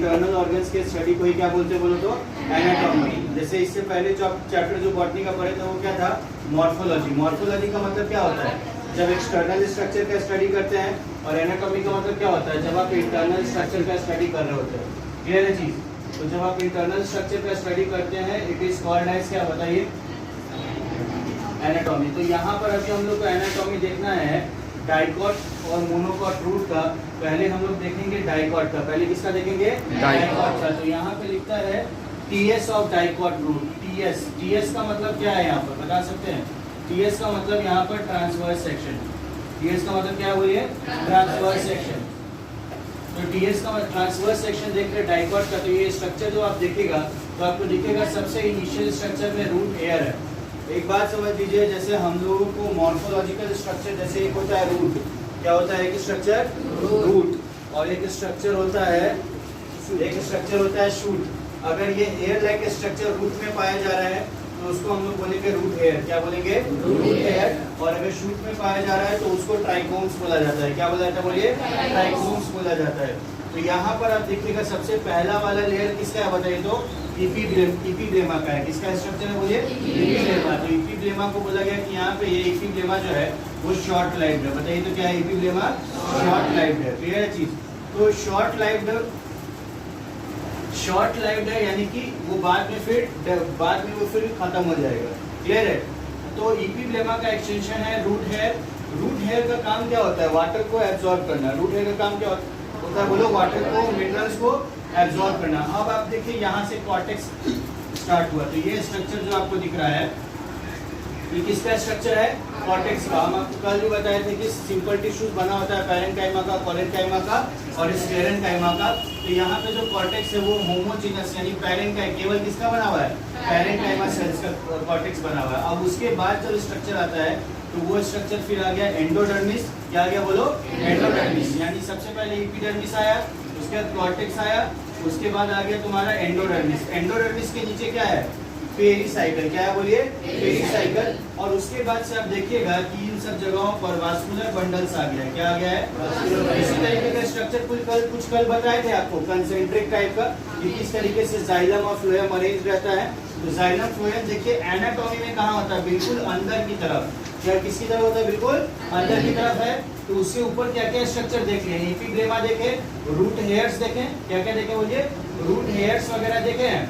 Internal organs के study को ही क्या बोलते हैं बोलो तो एनाटॉमी। जैसे इससे पहले जो चैप्टर जो बॉटनी का पढ़े थे वो क्या था, मॉर्फोलॉजी। मॉर्फोलॉजी का मतलब क्या होता है, जब एक्सटर्नल स्ट्रक्चर का स्टडी करते हैं, और एनाटॉमी का मतलब क्या होता है, जब आप इंटरनल स्ट्रक्चर का स्टडी कर रहे होते हैं। क्लियर है चीज? तो जब आप इंटरनल स्ट्रक्चर का स्टडी करते हैं इट इज कॉल्ड एज क्या, बताइए, एनाटॉमी। तो यहाँ पर अभी हम लोग को एनाटॉमी देखना है डाइकॉट और मोनोकॉट रूट का। पहले हम लोग देखेंगे डाइकॉट का, पहले किसका देखेंगे, डाइकॉट का। तो यहाँ पे लिखता है TS of dicot root. TS, TS का मतलब क्या है यहाँ पर बता सकते हैं? टीएस का मतलब यहाँ पर ट्रांसवर्स सेक्शन। टीएस का मतलब क्या है बोलिए, ट्रांसवर्स सेक्शन। तो टीएस का मतलब ट्रांसवर्स सेक्शन देख रहे डाइकॉट का। तो ये स्ट्रक्चर जो आप देखेगा तो आपको दिखेगा सबसे इनिशियल स्ट्रक्चर में रूट एयर है। एक बात समझ लीजिए, जैसे हम लोगों को मॉर्फोलॉजिकल स्ट्रक्चर, जैसे एक होता है रूट, क्या होता है एक स्ट्रक्चर, रूट, और एक स्ट्रक्चर होता है शूट। अगर ये एयर लाइक स्ट्रक्चर रूट में पाया जा रहा है तो उसको हम लोग बोलेंगे रूट हेयर। क्या बोलेंगे, रूट हेयर। और अगर शूट में पाया जा रहा है तो उसको ट्राइकोम्स बोला जाता है। क्या बोला जाता है बोलिए, ट्राइकोम्स बोला जाता है। तो यहाँ पर आप देखिएगा सबसे पहला वाला लेयर किसका है बताइए तो इपीब्लेमा का है। किसका स्ट्रक्चर है बोलिए, इपीब्लेमा। तो इपीब्लेमा को बोला गया कि यहाँ पे ये इपीब्लेमा जो है वो शॉर्ट लाइव्ड है। बताइए तो क्या है इपीब्लेमा, शॉर्ट लाइव्ड है। क्लियर है चीज? तो शॉर्ट लाइव्ड है यानी कि वो बाद में फिर खत्म हो जाएगा। क्लियर है? तो इपीब्लेमा का एक्सटेंशन है रूट हेयर। रूट हेयर का काम क्या होता है, वाटर को एब्जॉर्ब करना। रूट हेयर का काम क्या होता है बोलो, वाटर को, मिनरल्स को एब्जॉर्ब करना। अब आप देखिए यहाँ से कॉर्टेक्स स्टार्ट हुआ। तो ये स्ट्रक्चर जो आपको दिख रहा है ये किसका स्ट्रक्चर है, कॉर्टेक्स का। हम आपको कल भी बताए थे कि सिंपल टिश्यूज बना होता है पैरेन्काइमा का, कोलेनकाइमा का और स्क्लेरेन्काइमा का। तो यहाँ पे जो कॉर्टेक्स है वो होमोजीनस यानी पैरेन्काइमा, केवल किसका बना हुआ है, पैरेन्काइमा सेल्स का कॉर्टेक्स बना हुआ है। अब उसके बाद जब स्ट्रक्चर आता है तो वो स्ट्रक्चर फिर आ गया एंडोडर्मिस। क्या आ गया बोलो, एंडोडर्मिस। यानी सबसे पहले एपिडर्मिस आया, उसके बाद कॉर्टेक्स आया, उसके बाद आ गया तुम्हारा एंडोडर्मिस। एंडोडर्मिस के नीचे क्या है, पेरिसाइकल। क्या है बोलिए, पेरिसाइकल। और उसके बाद से आप देखिएगा कि इन सब जगहों पर वास्कुलर बंडल्स आ गया है। क्या आ गया है, इसी तरीके का स्ट्रक्चर कुछ कल बताए थे आपको कंसेंट्रिक टाइप का, कि किस तरीके से जाइलम और फ्लोएम अरेंज रहता है। तो जाइलम फ्लोएम देखिए एनाटॉमी में कहाँ होता है, बिल्कुल अंदर की तरफ। क्या किसकी तरफ होता है, बिल्कुल अंदर की तरफ है। तो उसके ऊपर क्या क्या स्ट्रक्चर देख लें, एपिग्लेमा देखे, रूट हेयर्स देखें, क्या क्या देखे बोलिए, रूट हेयर्स वगैरह देखे हैं।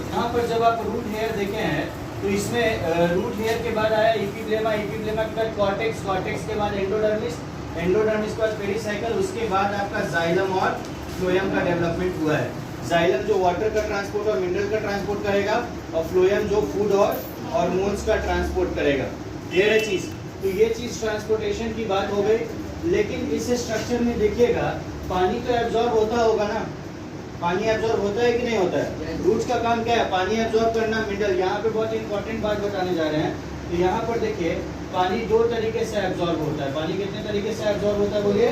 यहाँ पर जब आप रूट हेयर देखे हैं तो इसमें रूट हेयर के बाद आया एपिग्लेमा, एपिग्लेमा के बाद कॉर्टेक्स, कॉर्टेक्स के बाद एंडोडर्मिस, एंडोडर्मिस के बाद पेरिसाइकल, उसके बाद आपका जाइलम और फ्लोएम का डेवलपमेंट हुआ है। जाइलम जो वाटर का ट्रांसपोर्ट और मिनरल का ट्रांसपोर्ट करेगा, और फ्लोएम जो फूड और हार्मोन्स का ट्रांसपोर्ट करेगा। क्लियर है चीज? तो ये चीज ट्रांसपोर्टेशन की बात हो गई। लेकिन इस स्ट्रक्चर में देखिएगा पानी तो एब्जॉर्ब होता होगा ना, पानी एब्जॉर्ब होता है कि नहीं होता है? रूट्स का काम क्या है, पानी एब्जॉर्ब करना, मिनरल। यहाँ पे बहुत इंपॉर्टेंट बात बताने जा रहे हैं। तो यहाँ पर देखिए पानी दो तरीके से एब्जॉर्ब होता है। पानी कितने तरीके से एब्जॉर्ब होता है बोलिए,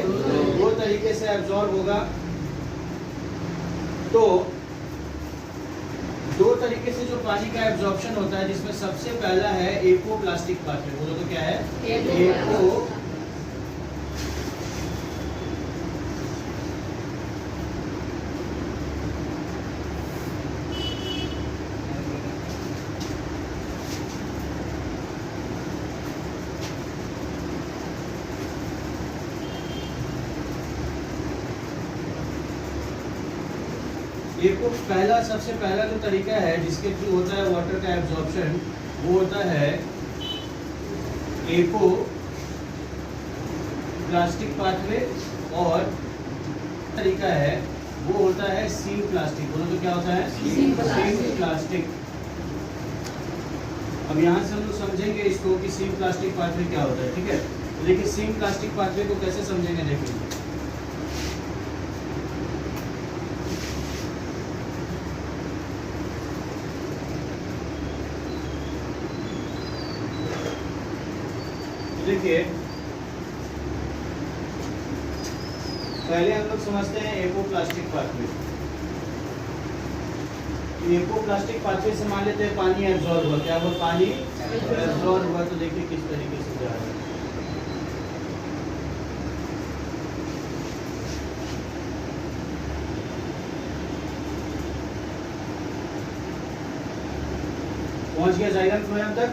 दो तरीके से एब्जॉर्ब होगा। तो दो तरीके से जो पानी का एब्जॉर्प्शन होता है, जिसमें सबसे पहला है एपोप्लास्टिक पाथवे। बोलो तो क्या है, एपो। देखो सबसे पहला जो तरीका है जिसके थ्रू होता है वाटर का एब्जॉर्प्शन, वो होता है एपो प्लास्टिक पाथवे, और तरीका है वो होता है सीम प्लास्टिक। बोलो तो क्या होता है, सीम प्लास्टिक। अब यहाँ से हम लोग समझेंगे इसको कि सीम प्लास्टिक पाथवे क्या होता है। ठीक है, तो देखिए सीम प्लास्टिक पाथवे को कैसे समझेंगे, देखिए देखिए पहले हम लोग समझते हैं एपोप्लास्टिक पाथवे। एपोप्लास्टिक पाथवे से मान लेते हैं पानी एब्जॉर्ब हुआ। क्या हुआ, पानी एब्जॉर्ब हुआ। तो देखिए किस तरीके से जा रहा है। पहुंच गया जाइलम फ्लोएम तक,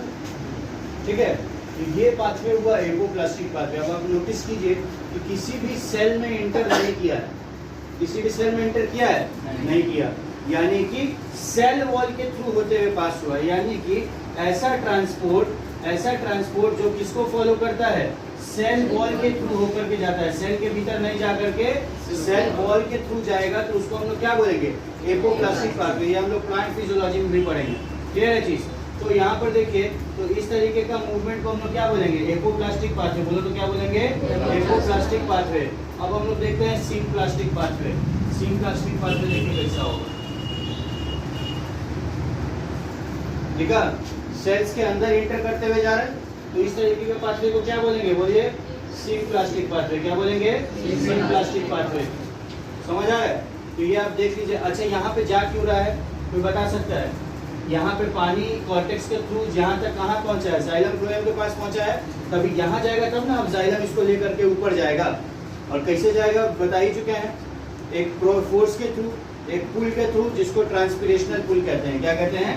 ठीक है। तो ये पाथवे हुआ एपोप्लास्टिक पाथवे। अब आप नोटिस कीजिए कि किसी भी सेल में इंटर नहीं किया है, किसी भी सेल में इंटर किया है नहीं किया, यानी कि सेल वॉल के थ्रू होते हुए पास हुआ। यानी कि ऐसा ट्रांसपोर्ट जो किसको फॉलो करता है, सेल वॉल के थ्रू होकर के जाता है, सेल के भीतर नहीं जा करके सेल वॉल के थ्रू जाएगा, तो उसको हम लोग क्या बोलेंगे, एपोप्लास्टिक पाथवे। ये हम लोग प्लांट फिजियोलॉजी में भी पढ़ेंगे, क्लियर है चीज। तो यहाँ पर देखिए, तो इस तरीके का मूवमेंट को हम लोग क्या बोलेंगे, एपोप्लास्टिक पाथवे। बोलो तो क्या बोलेंगे, एपोप्लास्टिक पाथवे। अब हम लोग देखते हैं सिम्प्लास्टिक पाथवे। सिम्प्लास्टिक पाथवे देखिए कैसा होगा, ठीक है, सेल्स के अंदर इंटर करते हुए जा रहे हैं, तो इस तरीके के पाथवे को क्या बोलेंगे, बोलिए सिम्प्लास्टिक पाथवे। क्या बोलेंगे, सिम्प्लास्टिक पाथवे। समझ आ रहा है। तो ये आप देख लीजिए। अच्छा, यहाँ पे जा क्यों रहा है, कोई बता सकता है। यहाँ पे पानी कॉर्टेक्स के थ्रू जहाँ तक कहाँ पहुँचा है, जाइलम फ्लोएम के पास पहुँचा है, तभी यहाँ जाएगा तब ना। अब जाइलम इसको लेकर के ऊपर जाएगा, और कैसे जाएगा बता ही चुके हैं, एक फोर्स के थ्रू, एक पुल के थ्रू, जिसको ट्रांसपिरेशनल पुल कहते हैं। क्या कहते हैं,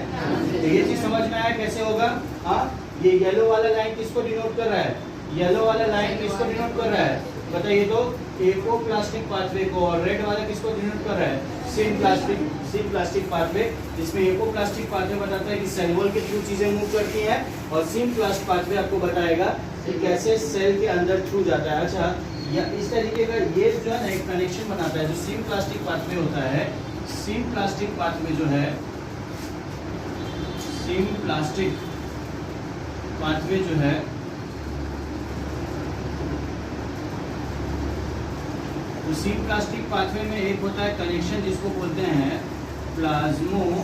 तो ये चीज समझ में आया कैसे होगा। हाँ, ये येलो वाला लाइन किसको डिनोट कर रहा है, येलो वाला लाइन किसको डिनोट कर रहा है, बताइए तो, एपोप्लास्टिक पाथवे को। और रेड वाला किसको डिनोट कर रहा है, सिम्प्लास्टिक पाथवे। जिसमें एपोप्लास्टिक पाथवे बताता है कि सेल वॉल के थ्रू चीजें मूव करती हैं, और सिम्प्लास्टिक पाथवे आपको बताएगा कि कैसे सेल के अंदर थ्रू जाता है। अच्छा, या इस तरीके का ये जो है ना एक कनेक्शन बनाता है, जो सिम्प्लास्टिक पाथवे होता है। सिम्प्लास्टिक पाथवे जो है, सिम्प्लास्टिक पाथवे जो है, तो सिम्प्लास्टिक पाथवे में एक होता है कनेक्शन जिसको बोलते हैं प्लाज्मोडेस्मल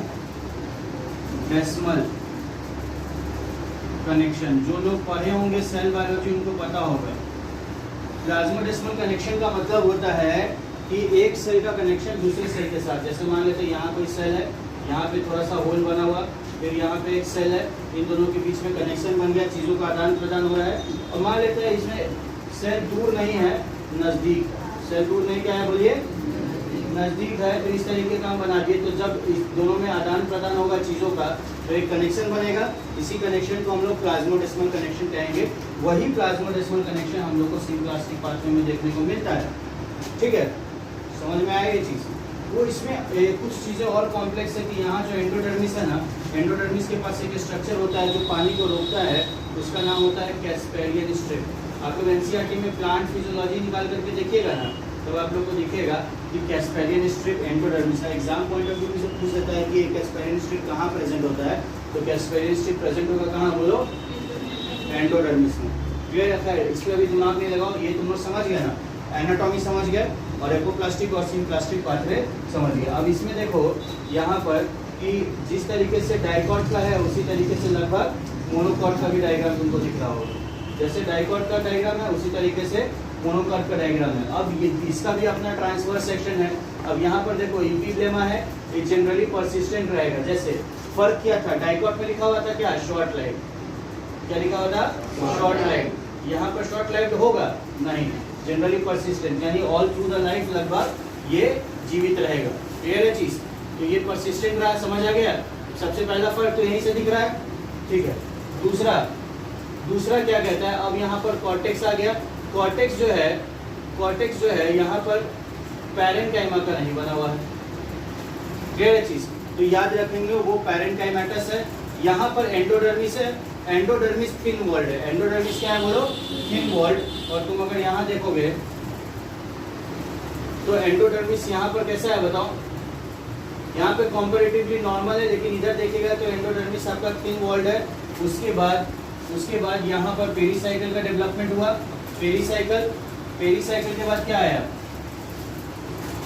कनेक्शन। जो लोग पढ़े होंगे सेल बायोलॉजी उनको पता होगा। प्लाज्मोडेस्मल कनेक्शन का मतलब होता है कि एक सेल का कनेक्शन दूसरे सेल के साथ। जैसे मान लेते हैं यहाँ कोई सेल है, यहाँ पे थोड़ा सा होल बना हुआ, फिर यहाँ पे एक सेल है, इन दोनों के बीच में कनेक्शन बन गया, चीज़ों का आदान प्रदान हो रहा है। और मान लेते हैं इसमें सेल दूर नहीं है, नज़दीक, सेल दूर नहीं क्या है, बोलिए नज़दीक है, तो इस तरीके का हम बना दिए। तो जब इस दोनों में आदान प्रदान होगा चीज़ों का, तो एक कनेक्शन बनेगा। इसी कनेक्शन को हम लोग प्लाज्मोडेस्मल कनेक्शन कहेंगे। वही प्लाज्मोडेस्मल कनेक्शन हम लोग को सिम्प्लास्टिक पाथवे में देखने को मिलता है, ठीक है। समझ में आया ये चीज़। वो इसमें कुछ चीज़ें और कॉम्प्लेक्स है कि यहाँ जो एंडोडर्मिस है ना, एंडोडर्मिस के पास एक स्ट्रक्चर होता है जो पानी को रोकता है, उसका नाम होता है कैस्पेरियन स्ट्रिप। आप लोग एनसीईआरटी में प्लांट फिजियोलॉजी निकाल करके देखिएगा ना, तब आप लोग को दिखेगा कि कैस्पेरियन स्ट्रिप एंडोडर्मिस है। एग्जाम पॉइंट ऑफ व्यू से पूछ सकता है कि कैस्पेरियन स्ट्रिप कहाँ प्रेजेंट होता है, तो कैस्पेरियन स्ट्रिप प्रेजेंट होगा कहाँ, बोलो एंडोडर्मिस में। क्लियर है। खैर इस पर अभी दिमाग नहीं लगाओ, ये तुम लोग समझ गए ना, एनाटॉमी समझ गए और एपोप्लास्टिक और सिम्प्लास्टिक पाथवे समझ गए। अब इसमें देखो यहाँ पर कि जिस तरीके से डाइकॉट का है उसी तरीके से लगभग मोनोकॉट का भी डायग्राम तुमको दिख रहा होगा। जैसे डाइकॉट का डायग्राम है उसी तरीके से मोनोकॉट का डायग्राम है। अब ये इसका भी अपना ट्रांसवर्स सेक्शन है। अब यहाँ पर देखो इपीब्लेमा है, ये जनरली परसिस्टेंट रहेगा। जैसे फर्क क्या था, डाइकॉट में लिखा हुआ था क्या, शॉर्ट लाइफ, क्या लिखा हुआ था, शॉर्ट लाइफ। यहाँ पर शॉर्ट लाइफ होगा नहीं, जनरली परसिस्टेंट, यानी ऑल थ्रू द लाइफ लगभग ये जीवित रहेगा। क्लियर है चीज। तो ये परसिस्टेंट रहा, समझ आ गया। सबसे पहला फर्क तो यहीं से दिख रहा है, ठीक है। दूसरा क्या कहता है, अब यहाँ पर कॉर्टेक्स आ गया। कॉर्टेक्स जो है यहाँ पर पैरेन्काइमा का नहीं बना हुआ है। क्लियर है चीज। तो याद रखेंगे वो पैरेन्काइमेटस है। यहाँ पर एंडोडर्मिस है, एंडोडर्मिस थिन वॉल्ड है। एंडोडर्मिस क्या है बोलो, थिन वॉल्ड। और तुम अगर यहाँ देखोगे तो एंडोडर्मिस यहाँ पर कैसा है बताओ, यहाँ पे कॉम्पैरेटिवली नॉर्मल है, लेकिन इधर देखिएगा तो एंडोडर्मिस आपका थिन वॉल्ड है। उसके बाद यहाँ पर पेरीसाइकिल का डेवलपमेंट हुआ। पेरीसाइकिल के बाद क्या आया,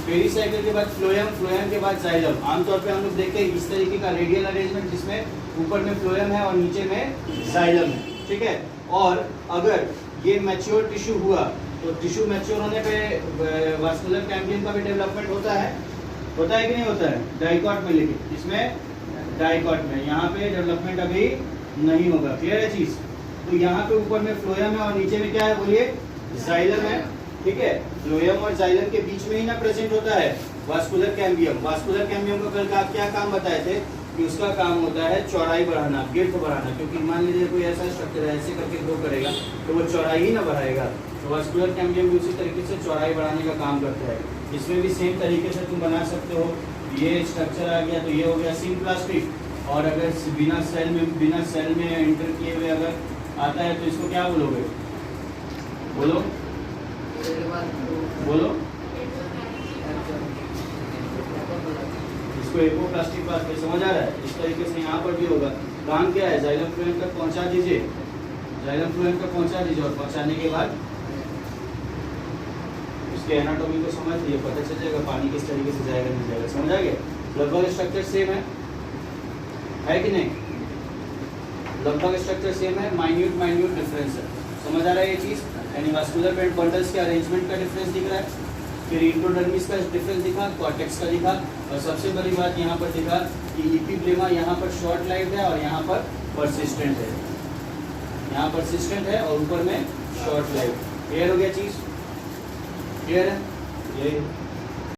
पेरीसाइकिल के बाद फ्लोएम के बाद जाइलम। आमतौर पे हम लोग देखते हैं इस तरीके का रेडियल अरेंजमेंट, जिसमें ऊपर में फ्लोएम है और नीचे में जाइलम है, ठीक है। और अगर ये मैच्योर टिश्यू हुआ तो टिश्यू मैच्योर होने पे वास्कुलर कैम्बियम का भी डेवलपमेंट होता है कि नहीं होता है, डाइकॉट में। लेकिन इसमें डाइकॉट में यहाँ पे डेवलपमेंट अभी नहीं होगा। क्लियर है चीज। तो यहाँ पे ऊपर में फ्लोएम है और नीचे में क्या है बोलिए, जाइलम है, ठीक है। फ्लोएम और जाइलम के बीच में ही ना प्रेजेंट होता है वास्कुलर कैम्बियम। वास्कुलर कैम्बियम का कल का क्या काम बताए थे कि उसका काम होता है चौड़ाई बढ़ाना, गिर्थ बढ़ाना, क्योंकि मान लीजिए कोई ऐसा स्ट्रक्चर है ऐसे करके ग्रो करेगा तो वो चौड़ाई ही ना बढ़ाएगा। तो वास्कुलर कैम्बियम भी उसी तरीके से चौड़ाई बढ़ाने का काम करता है। इसमें भी सेम तरीके से तुम बना सकते हो। ये स्ट्रक्चर आ गया तो ये हो गया सिम्प्लास्टिक, और अगर बिना सेल में एंटर किए हुए अगर आता है तो इसको क्या बोलोगे? बोलो बोलो। इसको एपोप्लास्टिक पाथवे समझ आ रहा है? इस तरीके से यहाँ पर भी होगा। काम क्या है? जाइलम फ्लोएम तक पहुँचा दीजिए, जाइलम फ्लोएम तक पहुँचा दीजिए, और पहुँचाने के बाद उसके एनाटॉमी को समझ लिए, पता चल जाएगा पानी किस तरीके से जाएगा नहीं जाएगा। समझ आ गया? लगभग स्ट्रक्चर सेम है कि नहीं? लगभग स्ट्रक्चर सेम है, माइन्यूट डिफरेंस है। समझ आ रहा है ये चीज़? यानी वास्कुलर बेड बंडल्स के अरेंजमेंट का डिफरेंस दिख रहा है, फिर इंट्रोडर्मिस का डिफरेंस दिखा, कॉर्टेक्स का दिखा, और सबसे बड़ी बात यहाँ पर दिखा कि इपिब्लेमा यहाँ पर शॉर्ट लाइफ है और यहाँ पर परसिस्टेंट है, यहाँ परसिस्टेंट है और ऊपर में शॉर्ट लाइफ। क्लियर हो गया चीज़? क्लियर है? यही